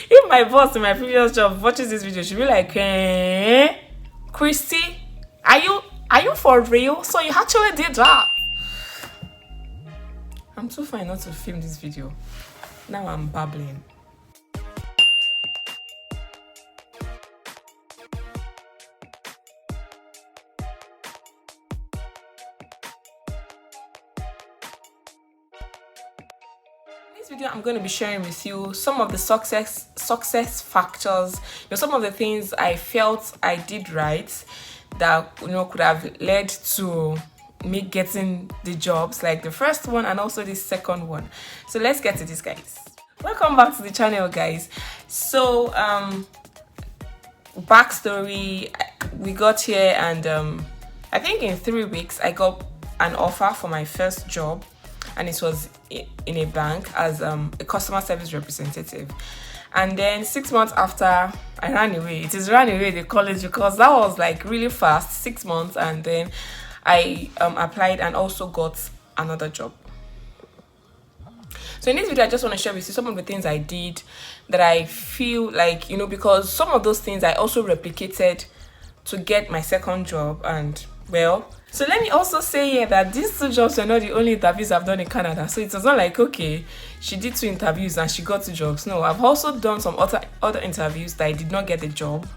If my boss in my previous job watches this video, she'll be like, Christy, are you for real? So you actually did that? I'm too fine not to film this video. Now I'm babbling. In this video, I'm going to be sharing with you some of the success factors, some of the things I felt I did right that could have led to me getting the jobs, like the first one and also the second one. So let's get to this, guys. Welcome back to the channel, guys. So backstory, we got here and I think in 3 weeks I got an offer for my first job, and it was in a bank as a customer service representative. And then 6 months after, I ran away. It is ran away, they call it, because that was like really fast, 6 months, and then I applied and also got another job. So in this video, I just want to share with you some of the things I did that I feel like, because some of those things I also replicated to get my second job. And well, so let me also say here that these 2 jobs were not the only interviews I've done in Canada. So it was not like, okay, she did 2 interviews and she got 2 jobs. No, I've also done some other interviews that I did not get the job,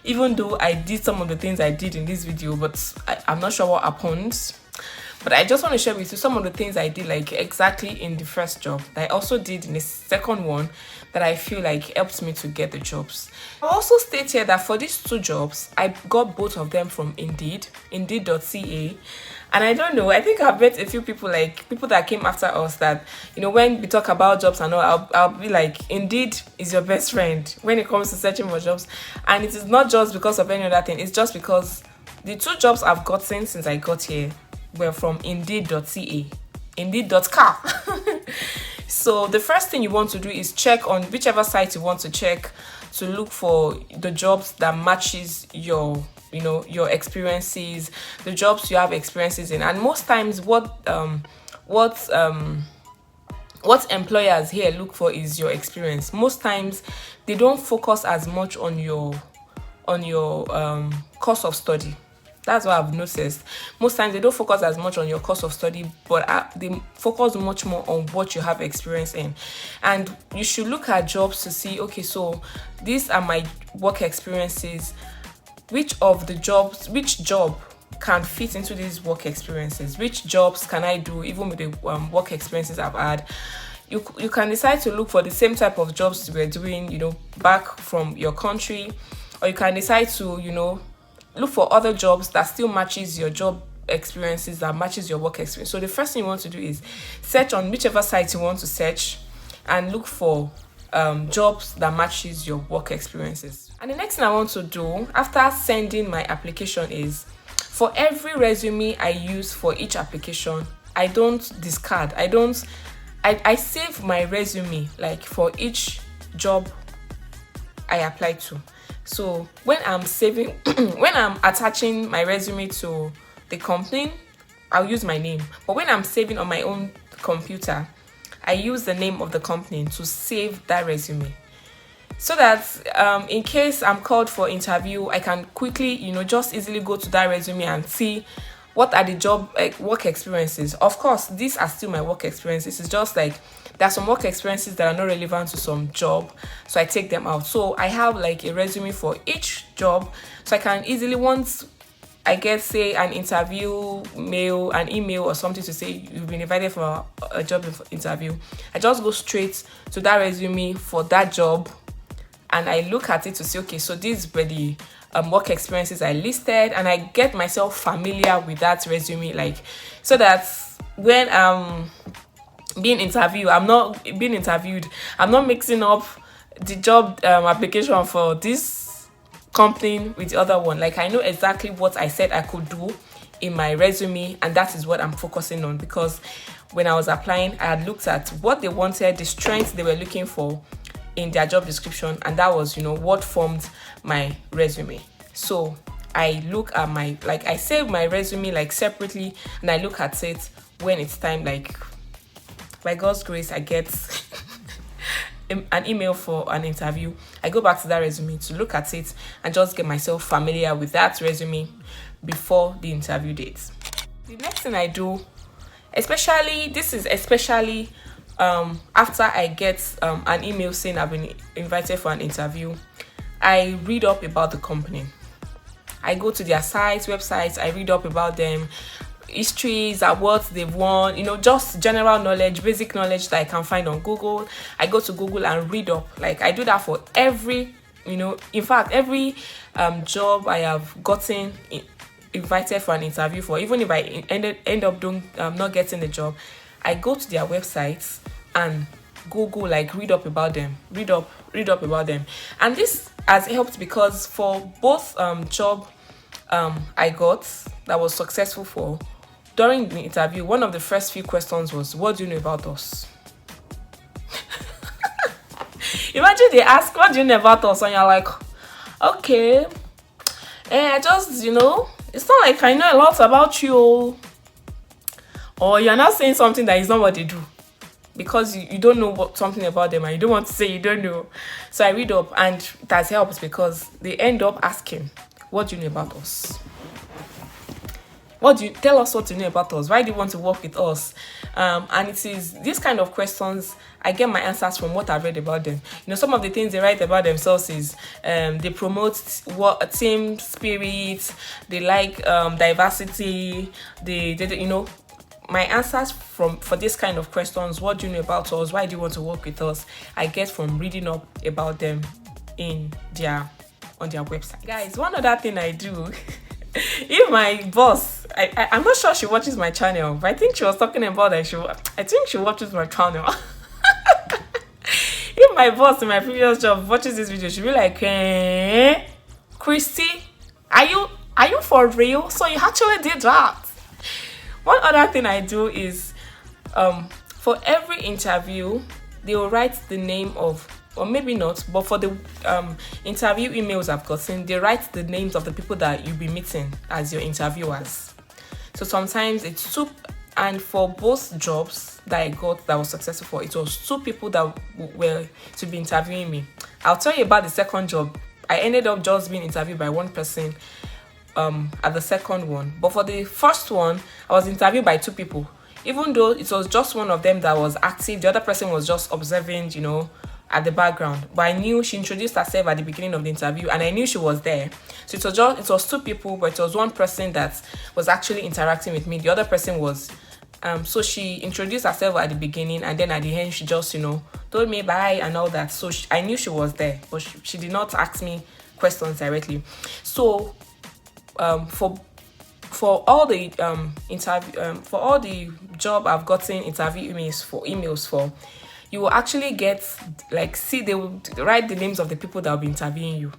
even though I did some of the things I did in this video, but I'm not sure what happened. But I just want to share with you some of the things I did like exactly in the first job that I also did in the second one that I feel like helped me to get the jobs. I also state here that for these 2 jobs, I got both of them from Indeed, Indeed.ca. And I don't know, I think I've met a few people, like people that came after us, that, when we talk about jobs and all, I'll be like, Indeed is your best friend when it comes to searching for jobs. And it is not just because of any other thing, it's just because the 2 jobs I've gotten since I got here were from Indeed.ca, Indeed.ca. So the first thing you want to do is check on whichever site you want to check to look for the jobs that matches your experiences, the jobs you have experiences in. And most times what employers here look for is your experience. Most times they don't focus as much on your course of study. That's what I've noticed. Most times they don't focus as much on your course of study, but they focus much more on what you have experience in. And you should look at jobs to see, okay, so these are my work experiences. Which job can fit into these work experiences? Which jobs can I do even with the work experiences I've had? You can decide to look for the same type of jobs you were doing, back from your country, or you can decide to, look for other jobs that still matches your job experiences, that matches your work experience. So the first thing you want to do is search on whichever site you want to search and look for jobs that matches your work experiences. And the next thing I want to do after sending my application is, for every resume I use for each application, I don't discard. I save my resume, like for each job I apply to. So when I'm attaching my resume to the company, I'll use my name. But when I'm saving on my own computer, I use the name of the company to save that resume. So that in case I'm called for interview, I can quickly, just easily go to that resume and see what are the work experiences. Of course, these are still my work experiences. It's just like there are some work experiences that are not relevant to some job, so I take them out. So I have like a resume for each job, so I can easily, once I get, say, an interview mail, an email or something to say you've been invited for a job interview, I just go straight to that resume for that job and I look at it to see, okay, so these were the work experiences I listed, and I get myself familiar with that resume, like, so that when I'm being interviewed, I'm not mixing up the job application for this company with the other one. Like, I know exactly what I said I could do in my resume, and that is what I'm focusing on, because when I was applying, I had looked at what they wanted, the strengths they were looking for in their job description, and that was, what formed my resume. So I look at I save my resume separately, and I look at it when it's time, by God's grace I get an email for an interview, I go back to that resume to look at it and just get myself familiar with that resume before the interview date. The next thing I do, especially after I get an email saying I've been invited for an interview, I read up about the company. I go to their sites, websites, I read up about them, histories, awards they've won, just general knowledge, basic knowledge that I can find on Google. I go to Google and read up. Like, I do that for every, in fact, every job I have gotten invited for an interview for, even if I end up not getting the job, I go to their websites and Google, like, read up about them, read up about them. And this has helped because for both job I got that was successful for, during the interview, one of the first few questions was, what do you know about us? Imagine they ask, what do you know about us? And you're like, okay, I just, it's not like I know a lot about you. Or you're not saying something that is not what they do, because you don't know something about them and you don't want to say you don't know. So I read up, and that helps because they end up asking, what do you know about us? Tell us what you know about us? Why do you want to work with us? And it is these kind of questions I get my answers from what I've read about them. Some of the things they write about themselves is they promote team spirit, they like diversity, they my answers for this kind of questions, what do you know about us? Why do you want to work with us? I get from reading up about them on their website. Guys, one other thing I do, if my boss, I'm not sure she watches my channel, but I think she was talking about that I think she watches my channel. If my boss in my previous job watches this video, she'll be like, Christy, are you for real? So you actually did that? One other thing I do is, for every interview, they will write the name of, or maybe not, but for the interview emails I've gotten, they write the names of the people that you'll be meeting as your interviewers. So sometimes it's two, and for both jobs that I got that was successful for, it was two people that were to be interviewing me. I'll tell you about the second job. I ended up just being interviewed by one person at the second one, but for the first one I was interviewed by two people. Even though it was just one of them that was active, the other person was just observing, at the background. But I knew she introduced herself at the beginning of the interview, and I knew she was there. So it was two people, but it was one person that was actually interacting with me. The other person was so she introduced herself at the beginning, and then at the end she just told me bye and all that. So I knew she was there, but she did not ask me questions directly. So for all the for all the job I've gotten interview emails for, you will actually get, they will write the names of the people that will be interviewing you.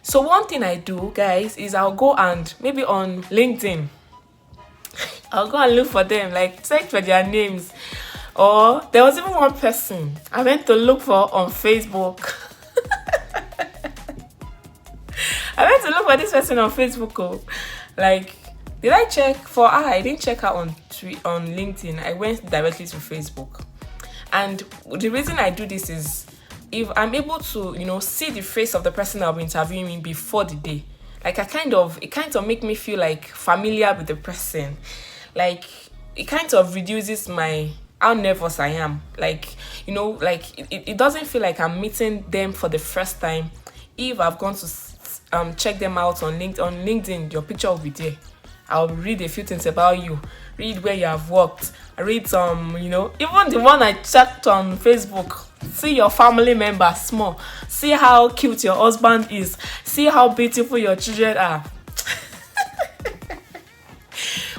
So one thing I do, guys, is I'll go and maybe on LinkedIn, I'll go and look for them, search for their names. Or there was even one person I went to look for on Facebook. I went to look for this person on Facebook. Did I check for her? I didn't check her on LinkedIn. I went directly to Facebook. And the reason I do this is, if I'm able to, see the face of the person I'll be interviewing me before the day, it kind of make me feel familiar with the person. It kind of reduces how nervous I am. It doesn't feel like I'm meeting them for the first time. If I've gone to check them out on LinkedIn, your picture will be there. I'll read a few things about you, read where you have worked, read some, even the one I checked on Facebook, see your family members small, see how cute your husband is, see how beautiful your children are.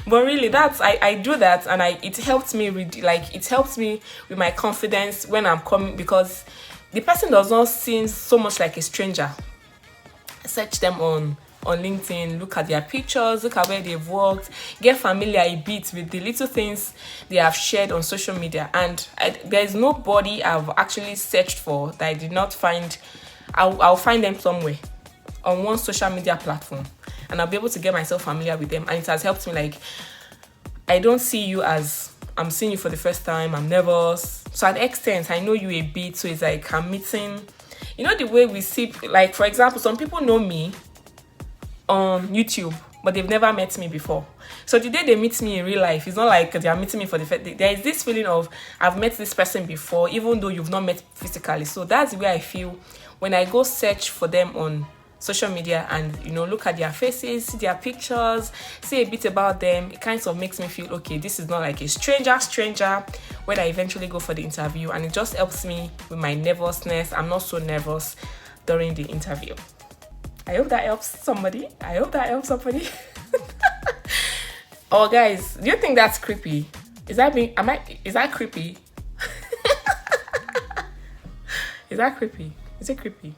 But really, I do that, and it helps me it helps me with my confidence when I'm coming, because the person does not seem so much like a stranger. Search them on LinkedIn, look at their pictures, look at where they've worked, get familiar a bit with the little things they have shared on social media. And there's nobody I've actually searched for that I did not find. I'll find them somewhere on one social media platform, and I'll be able to get myself familiar with them. And it has helped me. I don't see you as I'm seeing you for the first time, I'm nervous. So at extent, I know you a bit. So it's like I'm meeting, the way we see, like, for example, some people know me on YouTube, but they've never met me before. So the day they meet me in real life, it's not like they are meeting me for the first day. There is this feeling of I've met this person before, even though you've not met physically. So that's the way I feel when I go search for them on social media and look at their faces, see their pictures, see a bit about them. It kind of makes me feel okay, this is not like a stranger when I eventually go for the interview, and it just helps me with my nervousness. I'm not so nervous during the interview. I hope that helps somebody. Oh guys, do you think that's creepy? Is that creepy? Is that creepy? Is it creepy?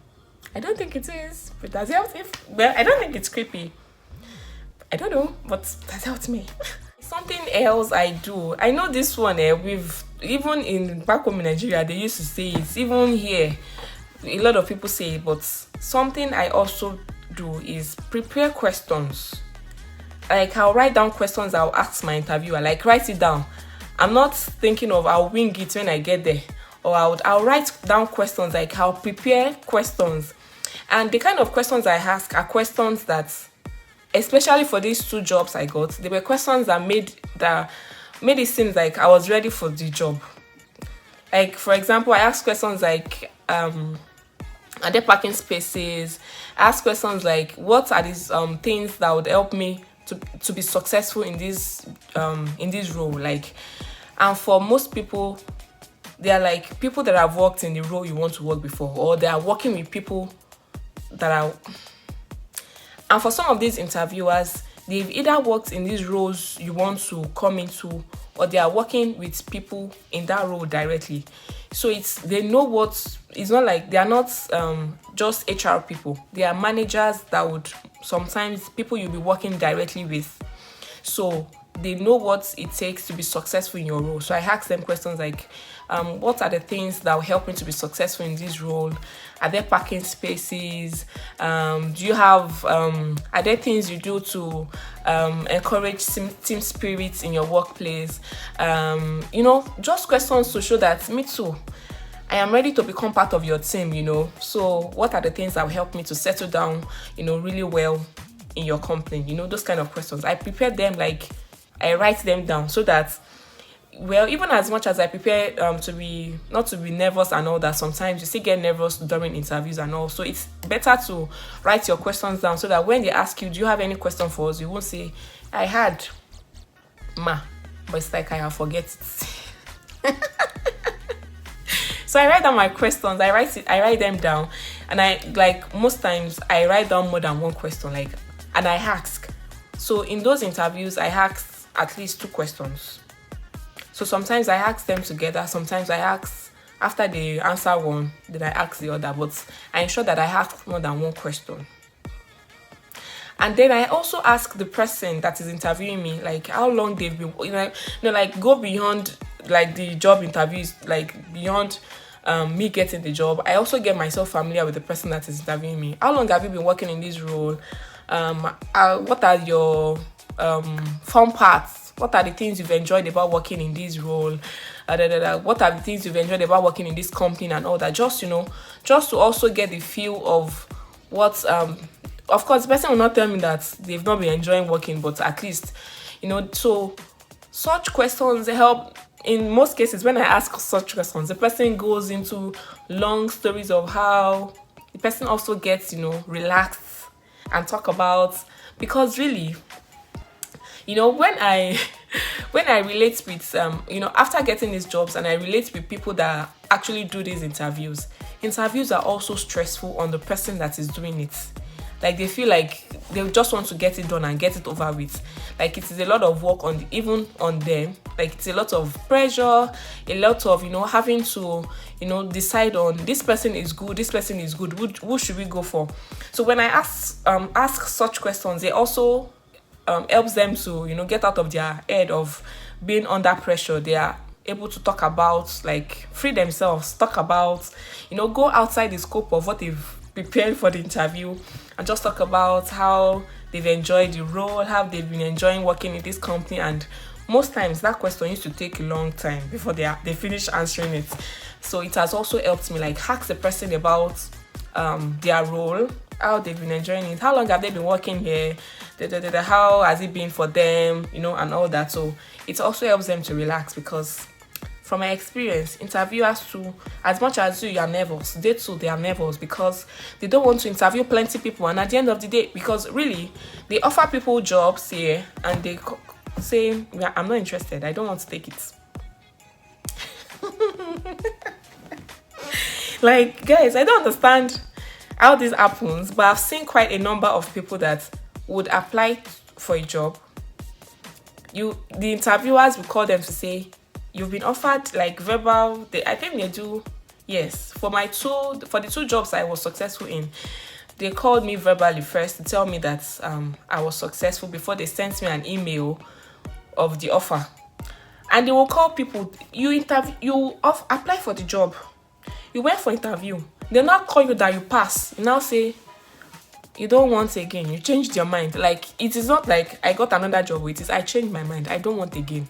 I don't think it is, but does it help I don't think it's creepy. I don't know, but that helped me. Something else I do. I know this one, we've, even in back home in Nigeria, they used to say it. Even here, a lot of people say it, but something I also do is prepare questions. Like, I'll write down questions I'll ask my interviewer. Like, write it down. I'm not thinking of I'll wing it when I get there. Or I'll write down questions, like I'll prepare questions. And the kind of questions I ask are questions that, especially for these 2 jobs I got, they were questions that made it seem like I was ready for the job. Like, for example, I asked questions like, are there parking spaces? I asked questions like, what are these things that would help me to be successful in this role? Like, and for most people, they are like people that have worked in the role you want to work before, or they are working with people that are. And for some of these interviewers, they've either worked in these roles you want to come into, or they are working with people in that role directly. So they know it's not like they are not just HR people. They are managers that would sometimes people you'll be working directly with. So they know what it takes to be successful in your role. So I ask them questions like, what are the things that will help me to be successful in this role? Are there parking spaces? Do you have, are there things you do to encourage team spirit in your workplace? Just questions to show that me too, I am ready to become part of your team, So what are the things that will help me to settle down, really well in your company? Those kind of questions. I prepare them, like I write them down so that, well, even as much as I prepare to be not to be nervous and all that, sometimes you still get nervous during interviews and all. So it's better to write your questions down so that when they ask you, do you have any question for us, you won't say, I had, but it's like I have forget it. So I write down my questions. I write them down, and I, like, most times I write down more than one question, like, and I ask. So in those interviews, I ask at least 2 questions. So sometimes I ask them together. Sometimes I ask after they answer one, then I ask the other. But I ensure that I ask more than one question. And then I also ask the person that is interviewing me, like, how long they've been, like go beyond like the job interviews, like beyond me getting the job. I also get myself familiar with the person that is interviewing me. How long have you been working in this role? What are your fun parts? What are the things you've enjoyed about working in this role? What are the things you've enjoyed about working in this company and all that? Just to also get the feel of what. Of course, the person will not tell me that they've not been enjoying working, but at least, so such questions help. In most cases, when I ask such questions, the person goes into long stories of how the person also gets, relaxed and talk about, because really, when I relate with, after getting these jobs and I relate with people that actually do these interviews are also stressful on the person that is doing it. Like, they feel like they just want to get it done and get it over with. Like, it is a lot of work even on them. Like, it's a lot of pressure, a lot of, having to, decide on this person is good, who should we go for? So when I ask such questions, it also helps them to, get out of their head of being under pressure. They are able to talk about, like, free themselves, talk about, go outside the scope of what they've prepared for the interview, and just talk about how they've enjoyed the role, how they've been enjoying working in this company, and most times that question used to take a long time before they finish answering it. So it has also helped me like ask the person about their role, how they've been enjoying it, how long have they been working here, how has it been for them, you know, and all that. So it also helps them to relax, because from my experience, interviewers too, as much as you are nervous, they too, they are nervous, because they don't want to interview plenty people, and at the end of the day, because really they offer people jobs here and they say, "Yeah, I'm not interested, I don't want to take it." Like, guys, I don't understand how this happens, but I've seen quite a number of people that would apply for a job. The interviewers will call them to say, "You've been offered like verbal." I think they do. Yes, for the two jobs I was successful in, they called me verbally first to tell me that I was successful before they sent me an email of the offer. And they will call people. Apply for the job. You went for interview. They now call you that you pass. You now say you don't want again. You changed your mind. Like, it is not like I got another job. It is I changed my mind. I don't want again.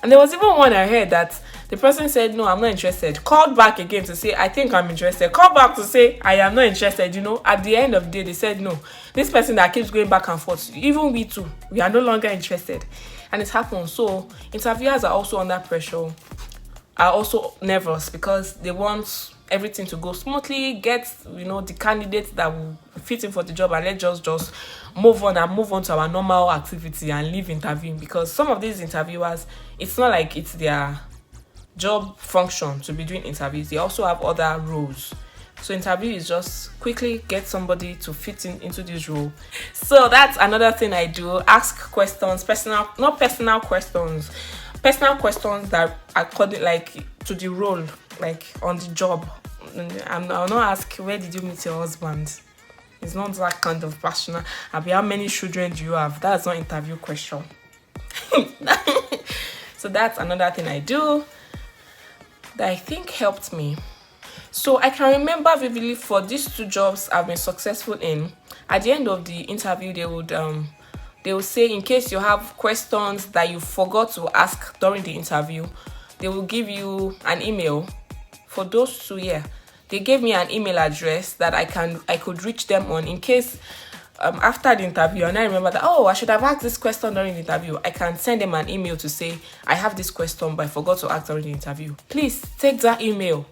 And there was even one I heard that the person said, "No, I'm not interested." Called back again to say, "I think I'm interested." Called back to say, "I am not interested." You know, at the end of the day, they said, "No, this person that keeps going back and forth, even we too, we are no longer interested." And it happens. So interviewers are also under pressure, are also nervous, because they want everything to go smoothly, get, you know, the candidates that will fit in for the job, and let's just move on to our normal activity and leave interviewing. Because some of these interviewers, it's not like it's their job function to be doing interviews. They also have other roles. So interview is just quickly get somebody to fit into this role. So that's another thing I do. Ask questions, personal questions that are like to the role, like on the job. I'll not ask, "Where did you meet your husband?" It's not that kind of passionate. How many children do you have? That's not interview question. So that's another thing I do that I think helped me. So I can remember vividly for these two jobs I've been successful in. At the end of the interview, they would say, in case you have questions that you forgot to ask during the interview, they will give you an email. For those two, yeah, they gave me an email address that I could reach them on, in case after the interview, and I remember that, oh, I should have asked this question during the interview. I can send them an email to say, "I have this question, but I forgot to ask during the interview. Please take that email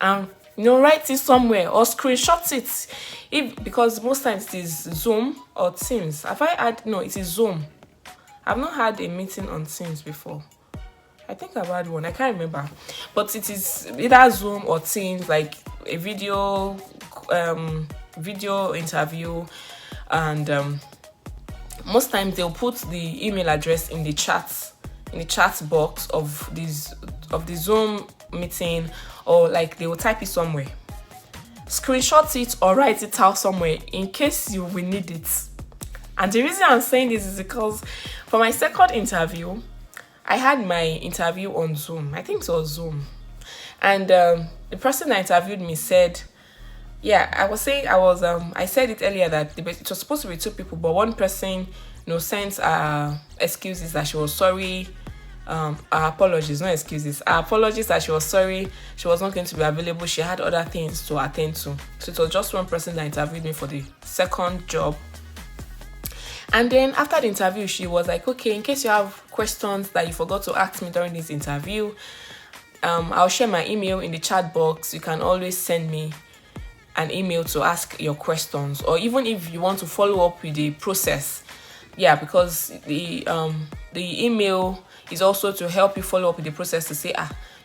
and, you know, write it somewhere or screenshot it." Because most times it is Zoom or Teams. It is Zoom. I've not had a meeting on Teams before. I think I've had one. I can't remember. But it is either Zoom or Teams, like a video interview. And most times they'll put the email address in the chat box of the Zoom meeting, or like they will type it somewhere. Screenshot it or write it out somewhere in case you will need it. And the reason I'm saying this is because for my second interview, I had my interview on Zoom. I think it was Zoom. And the person that interviewed me said, yeah, I said it earlier that it was supposed to be two people, but one person, sent excuses that she was sorry. Her apologies, not excuses. Her apologies that she was sorry, she was not going to be available. She had other things to attend to. So it was just one person that interviewed me for the second job. And then after the interview, she was like, okay, in case you have questions that you forgot to ask me during this interview, I'll share my email in the chat box. You can always send me an email to ask your questions, or even if you want to follow up with the process. Yeah, because the email is also to help you follow up with the process, to say,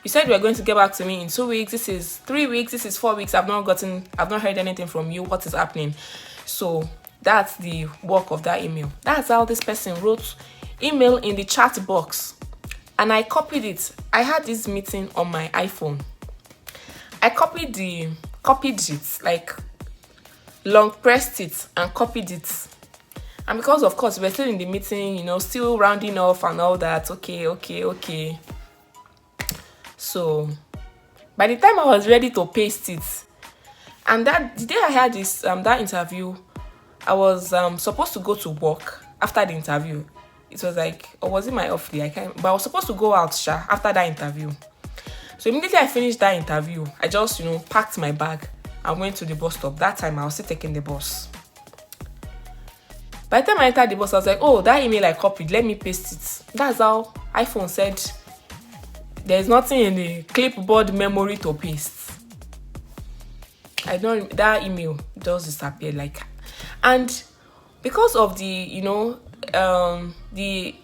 you said you were going to get back to me in 2 weeks. This is 3 weeks. This is 4 weeks. I've not heard anything from you. What is happening? So that's the work of that email. That's how this person wrote email in the chat box, and I copied it. I had this meeting on my iPhone. I copied it, like long pressed it and copied it. And because of course we're still in the meeting, still rounding off and all that. Okay. So by the time I was ready to paste it, and that the day I had this that interview, I was supposed to go to work after the interview. It was like, or was it my off day? I can't. But I was supposed to go out, after that interview. So immediately I finished that interview, I just, packed my bag and went to the bus stop. That time I was still taking the bus. By the time I entered the bus, I was like, oh, that email I copied, let me paste it. That's how iPhone said there's nothing in the clipboard memory to paste. That email just disappeared. And because of the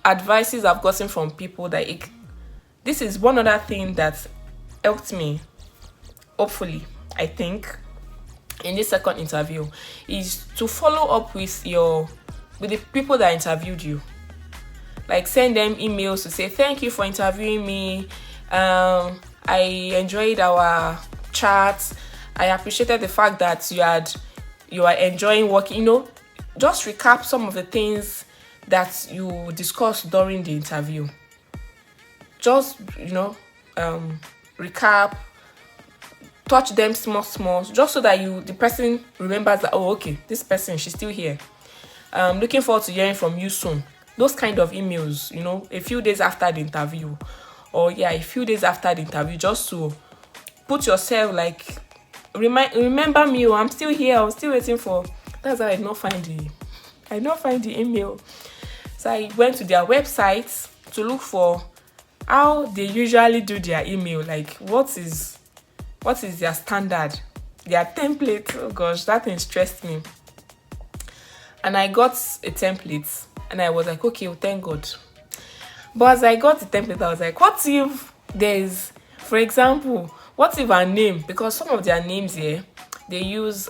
advices I've gotten from people, this is one other thing that helped me, hopefully, I think, in this second interview, is to follow up with the people that interviewed you. Like, send them emails to say, thank you for interviewing me. I enjoyed our chat. I appreciated the fact that you are enjoying working. Just recap some of the things that you discussed during the interview. Just, recap, touch them small, just so that the person remembers that, oh, okay, this person, she's still here. Looking forward to hearing from you soon. Those kind of emails, a few days after the interview, just to put yourself like, remember me, I'm still here, I'm still waiting for. That's how I did not find the email. So I went to their website to look for how they usually do their email. Like, what is their standard, their template? Oh gosh, that thing stressed me. And I got a template, and I was like, okay, well, thank God. But as I got the template, I was like, what if there's, for example, what if our name, because some of their names here, they use,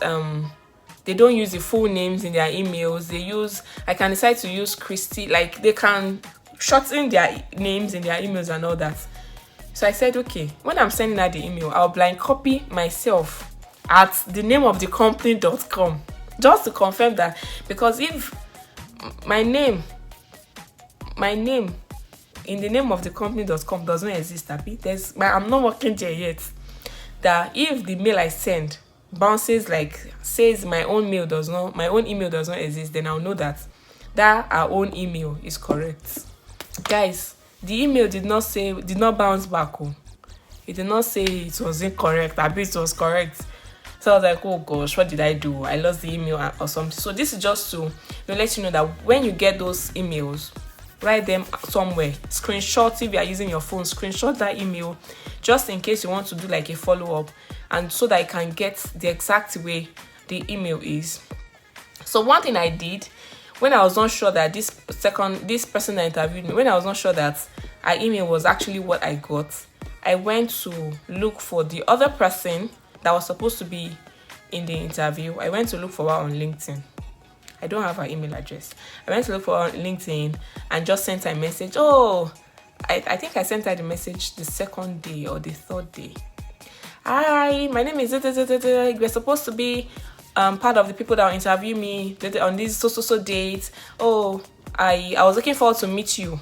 they don't use the full names in their emails. I can decide to use Christy, like they can shorten their names in their emails and all that. So I said, okay, when I'm sending out the email, I'll blind copy myself at the name of the company.com, just to confirm that, because if my name in the name of the company.com doesn't exist, I'm not working there yet, that if the mail I send bounces, like says my own email does not exist, then I'll know that our own email is correct. Guys, the email did not bounce back. It did not say it was incorrect. I bet it was correct. So I was like, oh gosh, what did I do? I lost the email or something. So this is just to let you know that when you get those emails, write them somewhere. Screenshot, if you are using your phone, screenshot that email just in case you want to do like a follow-up, and so that you can get the exact way the email is. So one thing I did when I was not sure that this person that interviewed me, when I was not sure that our email was actually what I got, I went to look for the other person that was supposed to be in the interview. I went to look for her on LinkedIn. I don't have her email address. I went to look for her on LinkedIn and just sent her a message. Oh, I think I sent her the message the second day or the third day. Hi, my name is we're supposed to be part of the people that will interview me on this so date. Oh, I was looking forward to meet you.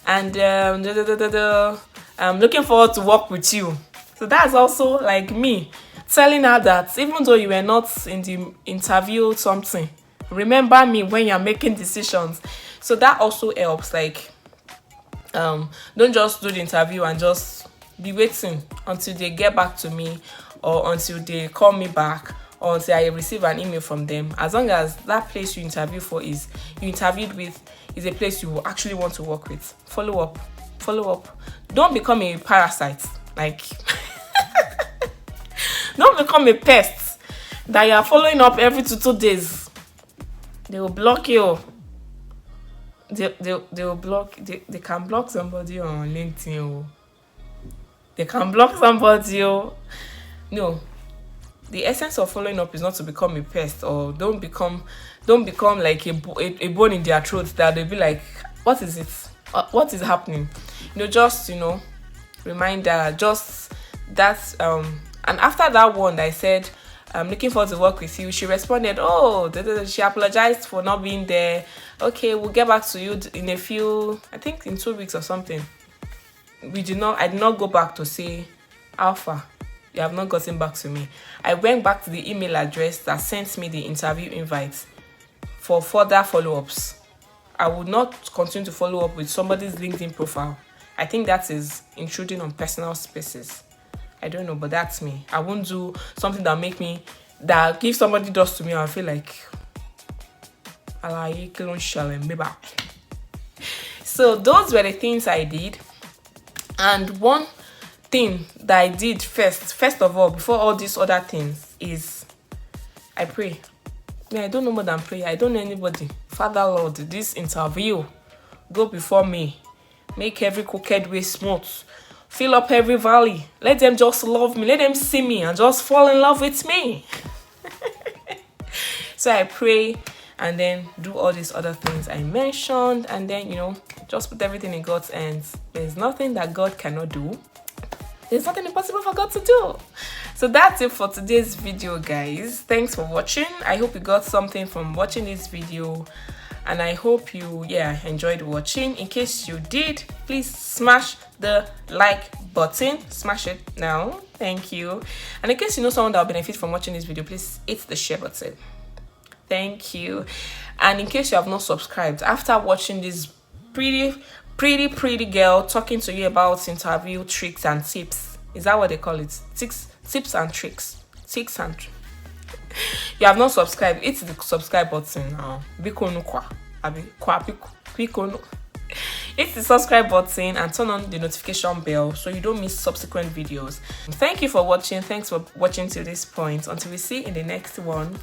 And I'm looking forward to work with you. So that's also like me telling her that even though you were not in the interview something, remember me when you're making decisions. So that also helps. Like, don't just do the interview and just be waiting until they get back to me, or until they call me back, or until I receive an email from them. As long as that place you interviewed with is a place you actually want to work with, follow up. Don't become a parasite. Like, don't become a pest that you are following up every 2 days. They will block you. They will block. They can block somebody on LinkedIn. They can block somebody. No, the essence of following up is not to become a pest, or don't become like a bone in their throat that they'll be like, what is it? What is happening? Just reminder, just that. And after that one, I said, I'm looking forward to work with you. She responded, oh, she apologized for not being there. Okay, we'll get back to you in a few, I think in 2 weeks or something. I did not go back to say, Alpha, you have not gotten back to me. I went back to the email address that sent me the interview invite for further follow-ups. I would not continue to follow up with somebody's LinkedIn profile. I think that is intruding on personal spaces. I don't know, but that's me. I won't do something that if somebody does to me, I'll feel like so those were the things I did. And one thing that I did first of all, before all these other things, is I pray. I don't know more than prayer. I don't know anybody. Father Lord, this interview, go before me. Make every crooked way smooth. Fill up every valley. Let them just love me. Let them see me and just fall in love with me. So I pray and then do all these other things I mentioned, and then, just put everything in God's hands. There's nothing that God cannot do. There's nothing impossible for God to do. So that's it for today's video, guys. Thanks for watching. I hope you got something from watching this video, and I hope you enjoyed watching. In case you did, please smash the like button. Smash it now. Thank you. And in case you know someone that will benefit from watching this video, please hit the share button. Thank you. And in case you have not subscribed, after watching this pretty girl talking to you about interview tricks and tips, is that what they call it? Tips and tricks. You have not subscribed, hit the subscribe button now. Hit the subscribe button and turn on the notification bell so you don't miss subsequent videos. Thank you for watching. Thanks for watching to this point. Until we see in the next one,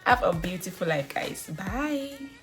have a beautiful life, guys. Bye.